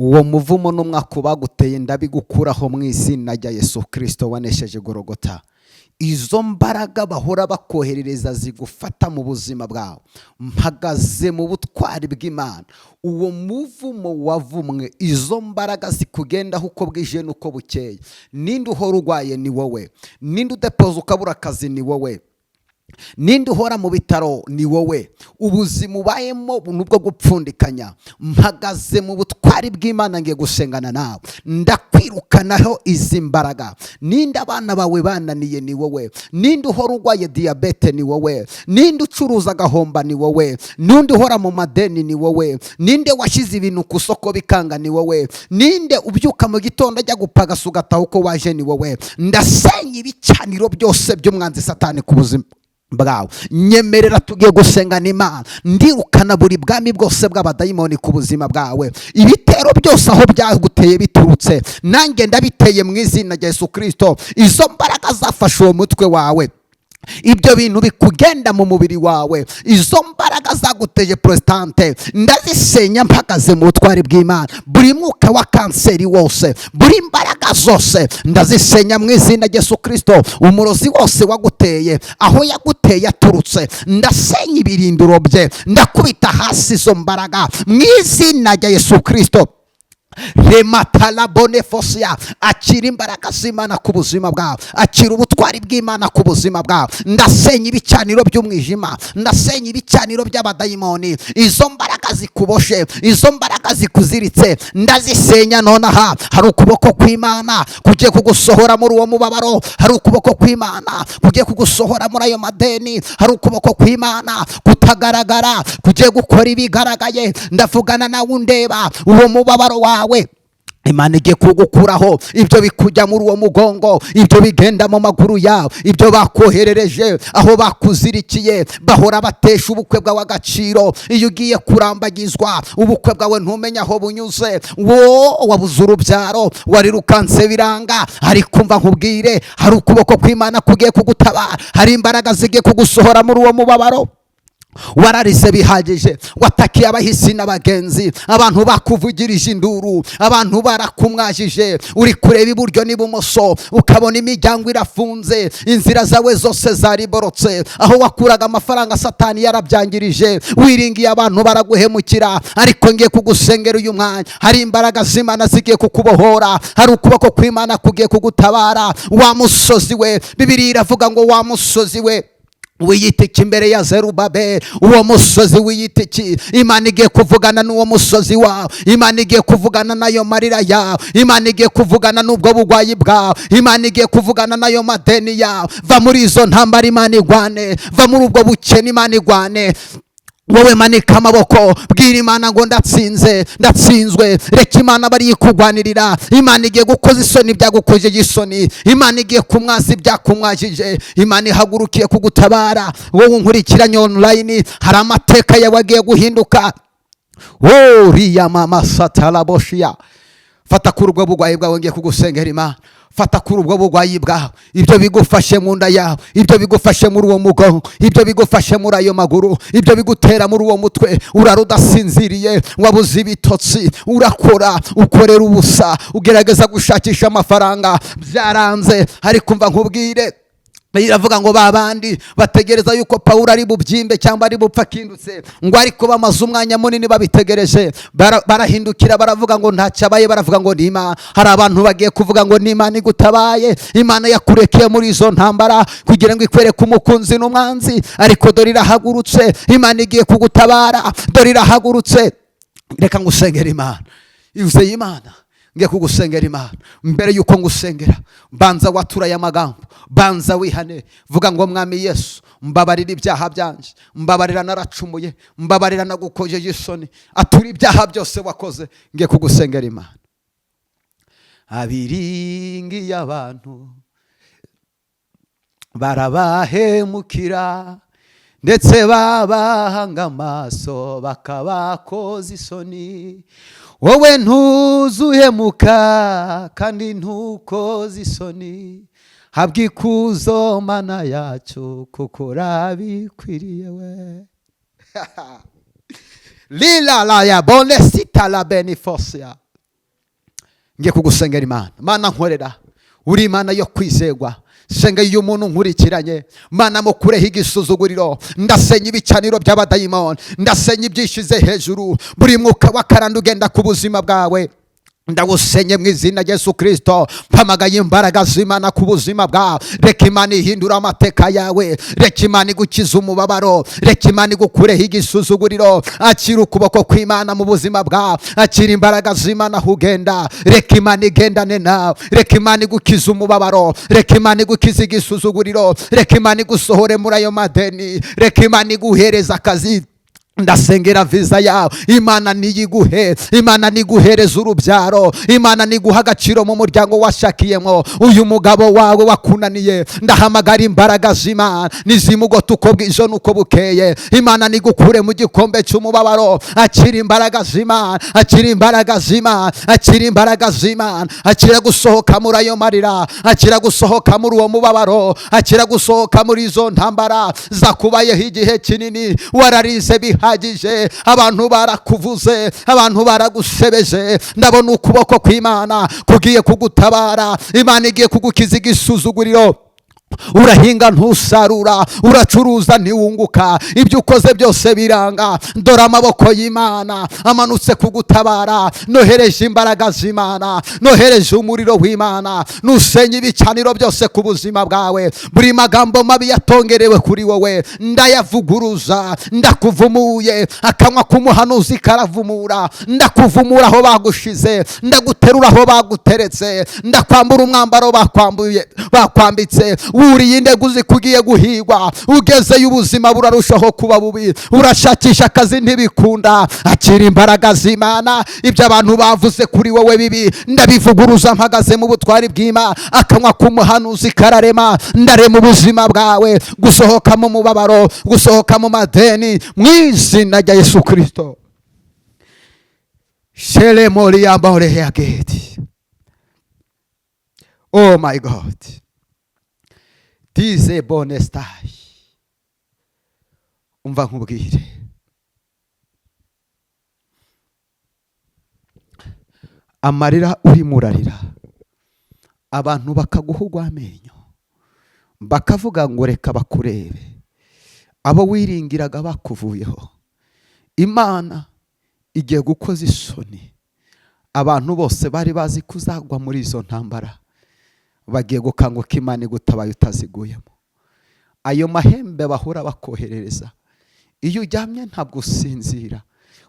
uwo muvumo n'umwaka baguteye ndabigukuraho mu izina rya Yesu Kristo wanesheje Golgotha. Izo mbaraga bahora bakoherereza zigufata mu buzima bwawe, mpagaze mu butwari bw'Imana. Uwo muvumo wavumwe, izo mbaraga zikugendaho uko bwije nuko bukeye. Ninde uhora urwaye ni wowe, ninde udepoza ukabura akazi ni wowe, ninde uhora mu bitaro ni wowe. Ubuzima ubayemo nubwo gupfundikanya. Mpagaze mu butwari bw'Imana ngiye gusengana nawe, ndakwirukanaho izi mbaraga. Ninde abana bawe bananiye ni wowe, ninde uhora urwaye diabete ni wowe, ninde ucuruza agahomba ni wowe, ninde uhora mu madeni ni wowe, ninde washize ibintu ku soko bikanga ni wowe, ninde ubyuka mu gitondo ajya gupagasa ugataha uko waje ni wowe. Ndasenya ibicaniro byose by'umwanzi Satani ku buzima bwawe. Nyemerera tugiye gusengana Imana, ndirukana buri bwami bwose bw'abadayimoni ku buzima bwawe. Ibitero byose aho byaguteye biturutse, nanjye ndabiteye mu izina rya Yesu Kristo. Izo mbaraga zafashe uwo mutwe wawe, ibyo bintu bikugenda mu mubiri wawe, izo mbaraga zaguteye prostate, ndazisenya mpagaze mu butwari bw'Imana. Buri mwuka wa kanseri wose, buri mbaraga zose ndazisenya mu izina rya Yesu Kristo. Umurozi wose waguteye, aho yaguteye aturutse, ndasenya ibirindiro bye, ndakubita hasi izo mbaraga mu izina rya Yesu Kristo. Rematala bonefosia, akira imbaraga z'Imana ku buzima bwawe, akira ubutwari bw'Imana ku buzima bwawe. Ndasenya ibicaniro by'umwijima, ndasenya ibicaniro by'abadayimoni. Izo mbaraga zikuboshe, izo mbaraga zikuziritse, ndazisenya nonaha. Hari ukuboko kw'Imana kugiye kugusohora muri uwo mubabaro, hari ukuboko kw'Imana kugiye kugusohora muri ayo madeni, hari ukuboko kw'Imana kutagaragara kugiye gukora ibigaragaye. Ndavugana nawe undeba, uwo mubabaro wawe Imana igiye kugukuraho. Ibyo bikujya muri uwo mugongo, ibyo bigenda mu maguru yawe, ibyo bakoherereje aho bakuzirikiye, bahora batesha ubukwe bwawe agaciro. Iyo ugiye kurambagizwa ubukwe bwawe ntumenya aho bunyuze, wo wabuze urubyaro, warirukanse biranga. Ariko umva nkubwire, hari ukuboko kw'Imana kugiye kugutabara, hari imbaraga zigiye kugusohora muri uwo mubabaro. Wararize bihagije, watakiye abahisi n'abagenzi, abantu bakuvugirije induru, abantu barakumwajije. Uri kureba iburyo n'ibumoso ukabona imiryango irafunze, inzira zawe zose zariborotse. Aho wakuraga amafaranga Satani yarabyangirije, wiringiye abantu baraguhemukira. Ariko ngiye kugusengera uyu mwanya, hari imbaraga z'Imana zigiye kukubohora, hari ukuboko kw'Imana kugiye kugutabara. Wa musozi we, Bibiliya iravuga ngo wa musozi we wiyitiki imbere ya Zerubabeli. Uwo musozi wiyitiki, Imana igiye kuvugana n'uwo musozi wawe, Imana igiye kuvugana nayo marira yawe, Imana igiye kuvugana n'ubwo bugwayi bwawe, Imana igiye kuvugana nayo madeni yawe. Va muri izo ntambara Imana igwane, va muri ubwo bukene Imana igwane. Wowe manika amaboko, bwira Imana ngo ndatsinze, ndatsinzwe. Reka Imana bari kugwanirira. Imana igiye gukoza isoni byagukojeje isoni, Imana igiye kumwaza ibyakumwajije, Imana ihagurukiye kugutabara. Wowe unkurikiranye online, hari amateka yawe agiye guhinduka. Riya mama satalaboshia. Fata kuri ubwo bugwayi bwawe, ngiye kugusengera Imana. Fata kuri ubwo bugwayi bwawe, ibyo bigufashe mu nda yawe, ibyo bigufashe muri uwo mugongo, ibyo bigufashe muri ayo maguru, ibyo bigutera muri uwo mutwe. Urarudasinziriye, wabuze ibitotsi, urakora ukorera ubusa, ugerageza gushakisha amafaranga, byaranze. Ariko umva nkubwire, iravuga ngo babandi bategereza yuko Pawulo ari bubyimbe cyangwa ari bupfa kindutse, ngo ariko bamaze umwanya munini babitegereje, barahindukira baravuga ngo ntacyabaye, baravuga ngo ni Imana. Hari abantu bagiye kuvuga ngo ni Imana igutabaye, Imana yakurekeye muri izo ntambara kugira ngo ikwereke umukunzi n'umwanzi. Ariko dore irahagurutse, Imana igiye kugutabara, dore irahagurutse. Reka ngusengera Imana, ivuze Imana, ngiye kugusengera Imana. Mbere yuko ngusengera, banza waturaye amagambo, banza wihane, vuga ngo Mwami Yesu, mbabarira ibyaha byanje, mbabarira naracumuye, mbabarira nagukojeje isoni, atura ibyaha byose wakoze. Ngiye kugusengera Imana. Abiringiye abantu barabahemukira, ndetse babahanga amaso bakabakoza isoni. Wowe ntuzuhemuka kandi ntukoze isoni, habwa ikuzo Mana yacu kuko urabikwiriye we. Lila la ya bonesita la benifosia. ngiye kugusengera Imana. Mana nkorera, uri Imana yo kwizerwa. Senga iyo umuntu nkurikiranye, Mana mukureho igisuzuguriro, ndasenya ibicaniro by'abadayimoni, ndasenya ibyishize hejuru, buri mwuka w'akarande ugenda ku buzima bwawe ndawusenye mu izina rya Yesu Kristo. Mpamagaye imbaraga z'Imana ku buzima bwawe. Reka Imana ihindura amateka yawe, reka Imana igukize umubabaro, reka Imana igukureho igisuzuguriro. Akira ukuboko kw'Imana mu buzima bwawe, akira imbaraga z'Imana aho ugenda. Reka Imana igendane nawe, reka Imana igukize umubabaro, reka Imana igukize igisuzuguriro, reka Imana igusohore muri ayo madeni, reka Imana iguhereza akazi. Ndasengera viza yawe, Imana niyiguhe, Imana niguhereza urubyaro, Imana niguha agaciro mu muryango washakiyemo. Uyu mugabo wawe wakunaniye, ndahamagara imbaraga z'Imana nizimugota uko bwije nuko bukeye. Imana nigukure mu gikombe cy'umubabaro. Akira imbaraga z'Imana, akira imbaraga z'Imana, akira imbaraga z'Imana, akira gusohoka muri ayo marira, akira gusohoka muri uwo mubabaro, akira gusohoka muri izo ntambara zakubayeho igihe kinini. Wararize bihagije, abantu barakuvuze, abantu baragusebeje. Ndabona ukuboko kw'Imana kugiye kugutabara. Imana igiye kugukiza igisuzuguriro. Urahinga ntusarura, uracuruza ntiwunguka, ibyo ukoze byose biranga. Dore amaboko y'Imana amanutse kugutabara. Nohereje imbaraga z'Imana, nohereje umuriro w'Imana, nusenye ibicaniro byose ku buzima bwawe. Buri magambo mabi yatongerewe kuri wowe ndayavuguruza. Ndakuvumuye, akanwa k'umuhanuzi karavumura. Ndakuvumura aho bagushize, ndaguterura aho baguteretse, ndakwambura umwambaro bakwambitse. Wuriye indeguzi kugiye guhigwa, ugezeyo ubuzima burarushaho kuba bubi, urashakisha akazi ntibikunda. Akira imbaraga z'Imana, ibyo abantu bavuze kuri wowe bibi ndabivuguruza. Mpagaze mu butwari bw'Imana, akanwa k'umuhanuzi kararema. Ndarema ubuzima bwawe gusohoka mu mubabaro, gusohoka mu madeni mu izina rya Yesu Kristo. Shelemori yambore yageti. Oh my God. Dize bonestai. Umva nkubwire, amarira urimo urarira, abantu bakaguhugwa amenyo, bakavuga ngo reka bakurebe. Abo wiringiraga bakuvuyeho. Imana igiye gukoza isoni. Abantu bose bari bazi kuzagwa muri izo ntambara bagiye gukanguka. Imana igutabaye utaziguyemo. Ayo mahembe bahora bakoherereza, iyo uryamye ntabwo usinzira,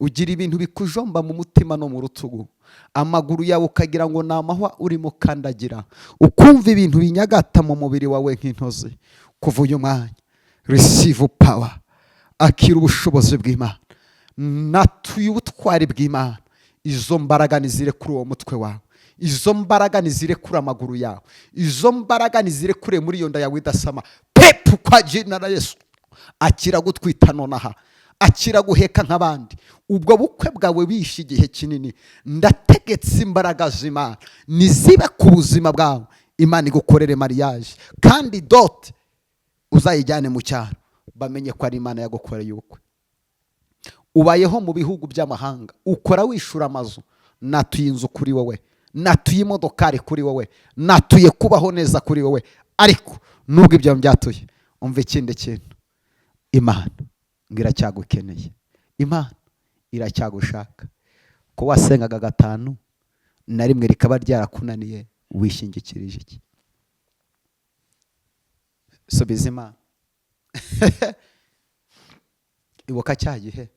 ugira ibintu bikujomba mu mutima no mu rutugu. Amaguru yawe ukagira ngo ni amahwa urimo kandagira, ukumva ibintu binyagata mu mubiri wawe nk'intozi. Kuva uyu mwanya receive power, akira ubushobozi bw'Imana, natuye ubutwari bw'Imana. Izo mbaraga nizire kuri uwo mutwe wawe, izo mbaraga nizire kuri amaguru yawe, izo mbaraga nizire kure muri iyo nda yawe idasama. Pepu kwa jina la Yesu. Akira gutwita nonaha, akira guheka nk'abandi. Ubwo bukwe bwawe bishe igihe kinini, ndategetse imbaraga z'Imana nizibe ku buzima bwawe. Imana igukorere mariage, kandi dote uzayijyane mu cyaro, bamenye ko ari Imana yagukoreye ubukwe. Ubayeho mu bihugu by'amahanga, ukora wishura amazu. Natuye inzu kuri wowe, natuye imodokari kuri wowe, natuye kubaho neza kuri wowe. Ariko nubwo ibyo byatuye, umva ikindi kintu, Imana iracyagukeneye, Imana iracyagushaka. Ko wasengaga 5 na rimwe rikaba ryarakunaniye, wishingikirije iki? Subiza Imana. Ibuka cya gihe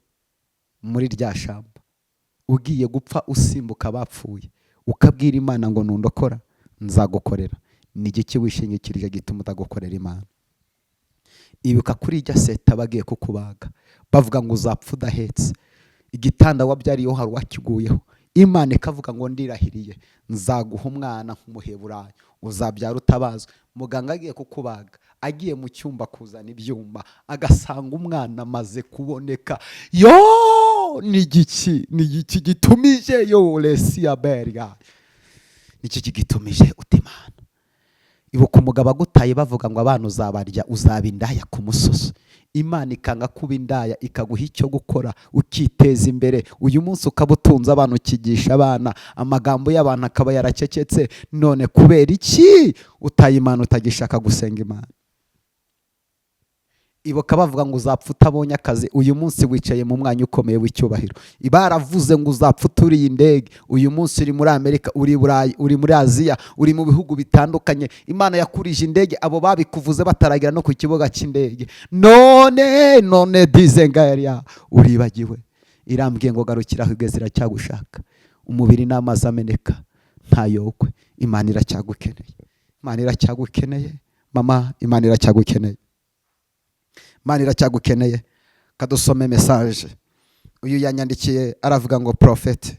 muri rya shamba ugiye gupfa usimbuka bapfuye, ukabwira Imana ngo nundokora nzagukorera. Ni igiki wishingikirije gituma utagukorera Imana? Ibuka kuri ijya seta bagiye kukubaga, bavuga ngo uzapfa udahetse, igitanda wabyariyeho hari wakiguyeho. Imana ikavuga ngo ndirahiriye nzaguha umwana nk'umuheburayo, uzabyara utabazwe. Muganga agiye kukubaga, agiye mu cyumba kuzana ibyuma, agasanga umwana amaze kuboneka. Yo, ni igiki gitumije? Yo lesi aberga, niki kigitumije utimana? Ibuka umugabo agutaye bavuga ngo abana uzabarya, uzaba indaya ku musozi. Imana ikanga kuba indaya ikaguha icyo gukora ukiteza imbere. Uyu munsi ukaba utunze abantu ukigisha abana, amagambo y'abantu akaba yaracecetse. None kubera iki utaye Imana utagishaka gusenga Imana? Ibuka bavuga ngo uzapfa utabonye akazi, uyu munsi wicaye mu mwanya ukomeye w'icyubahiro. Baravuze ngo uzapfa uturiye indege, uyu munsi uri muri Amerika, uri Burayi, uri muri Aziya, uri mu bihugu bitandukanye. Imana yakurije indege, abo babikuvuze bataragera no ku kibuga cy'indege. None dizenga yari uribagiwe. Irambwiye ngo garukira aho igeze, iracyagushaka. Umubiri n'amazi ameneka ntayokwe. Imana iracyagukeneye, Imana iracyagukeneye mama, Imana iracyagukeneye, Imana iracyagukeneye. Kadusome message. Uyu yanyandikiye aravuga ngo Prophet,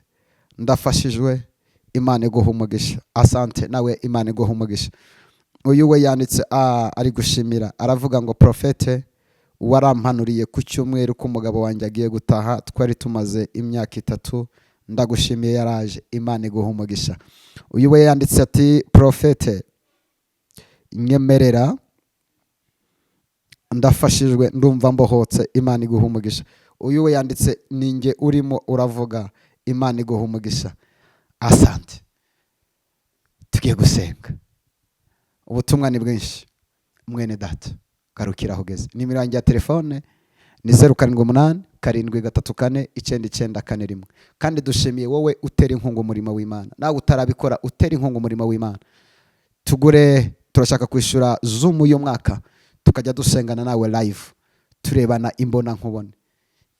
ndafashijwe, Imana iguha umugisha. Asante nawe, Imana iguha umugisha. Uyu we yanditse ari gushimira, aravuga ngo Prophet, warampanuriye ku cyumweru ko umugabo wanjye agiye gutaha, twari tumaze imyaka 3, ndagushimiye yaraje, Imana iguha umugisha. Uyu we yanditse ati Prophet, nyemerera, ndafashijwe, ndumva mbohotse, Imana iguha umugisha. Uyu we yanditse ninjye urimo uravuga, Imana iguha umugisha. Asante. Tugiye gusenga. Ubutumwa ni bwinshi. Mwene data, garukira aho ugeze. Nimero yanjye ya telefone ni 078 734 9941. Kandi dushimiye wowe utera inkunga umurimo w'Imana. Nawe utarabikora utera inkunga umurimo w'Imana. Tugure, turashaka kwishura Zoom uyu mwaka, tukajya dusengana nawe live, turebana imbona nkubone.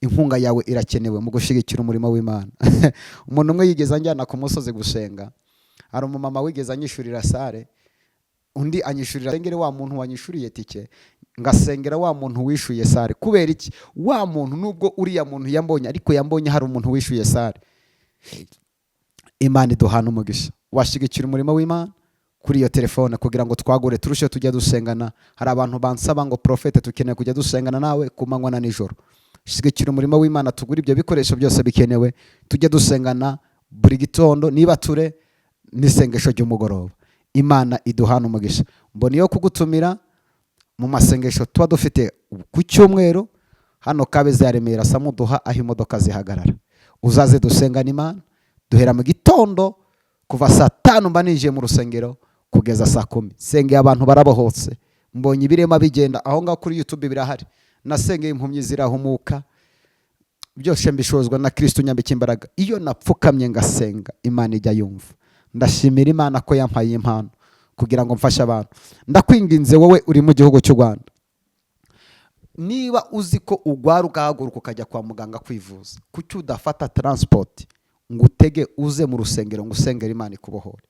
Inkunga yawe irakenewe mu gushigikira umurimo w'Imana. Umuntu umwe yigeze anjyana ku musozi gusenga, hari umumama wigeze anyishurira sare, undi anyishurira sengere wa muntu wanyishuriye tike, ngasengera wa muntu wishuye sare. Kubera iki? Wa muntu nubwo uriya muntu yambonye, ariko yambonye hari umuntu wishuye sare. Imana iduhana umugisha. Washigikira umurimo w'Imana kuri iyo telefone kugira ngo twagure turushe tujya dusengana. Hari abantu bansaba ngo Prophet, tukeneye kujya dusengana nawe ku manywa na nijoro. Shigikira umurimo w'Imana, tugure ibyo bikoresho byose bikenewe, tujye dusengana buri gitondo, niba ture n'isengesho ry'umugoroba. Imana iduhana umugisha. Mboniyo kugutumira mu masengesho tuba dufite ku cyumweru hano Kabeza ya Remera, Samuduha aho imodoka zihagarara. Uzaze dusengana Imana, duhera mu gitondo kuva saa 5 mba ninjiye mu rusengero kugeza saa 10. Sengeye abantu barabohotse, mbonye ibirema bigenda aho ngaho kuri YouTube birahari. Nasengeye impumyi zirahumuka, byose mbishozwa na Kristo nyambika imbaraga. Iyo napfukamye ngasenga, Imana ijya yumva. Ndashimira Imana ko yampaye impano kugira ngo mfashe abantu. Ndakwinginze wowe uri mu gihugu cy'u Rwanda, niba uzi ko ugwara ugahaguruka ukajya kwa muganga kwivuza, kuki udafata transport ngo utege uze mu rusengero ngo usengere Imana ikubohore?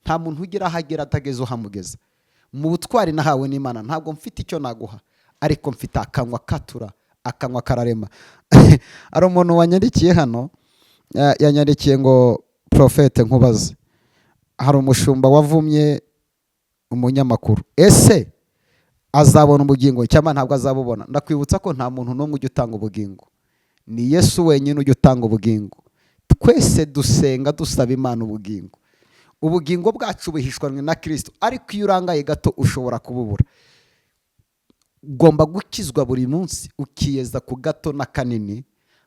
Nta muntu ugira ahagera atageze uhamugeza. Mu butwari nahawe n'Imana ntabwo mfite icyo naguha, ariko mfite akanwa katura, akanwa kararema. Ari umuntu wanyandikiye hano, yanyandikiye ngo Prophet, nkubaze, hari umushumba wavumye umunyamakuru, ese azabona ubugingo cyangwa ntabwo azabubona? Ndakwibutsa ko nta muntu n'umwe ujya utanga ubugingo, ni Yesu wenyine ujya utanga ubugingo. Twese dusenga dusaba Imana ubugingo. Ubugingo bwacu buhishwanwe na Kristo, ariko iyo urangaye gato ushobora kububura. Ugomba gukizwa buri munsi, ukiyeza ku gato na kanini.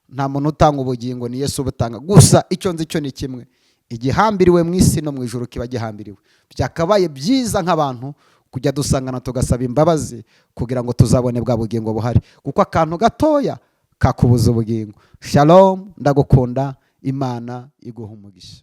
Nta muntu utanga ubugingo, ni Yesu ubutanga. Gusa icyo nzi cyo ni kimwe, igihambiriwe mu isi no mu ijuru kiba gihambiriwe. Byakabaye byiza nk'abantu kujya dusangana tugasaba imbabazi kugira ngo tuzabone bwa bugingo buhari, kuko akantu gatoya kakubuza ubugingo. Shalom, ndagukunda, Imana iguha umugisha.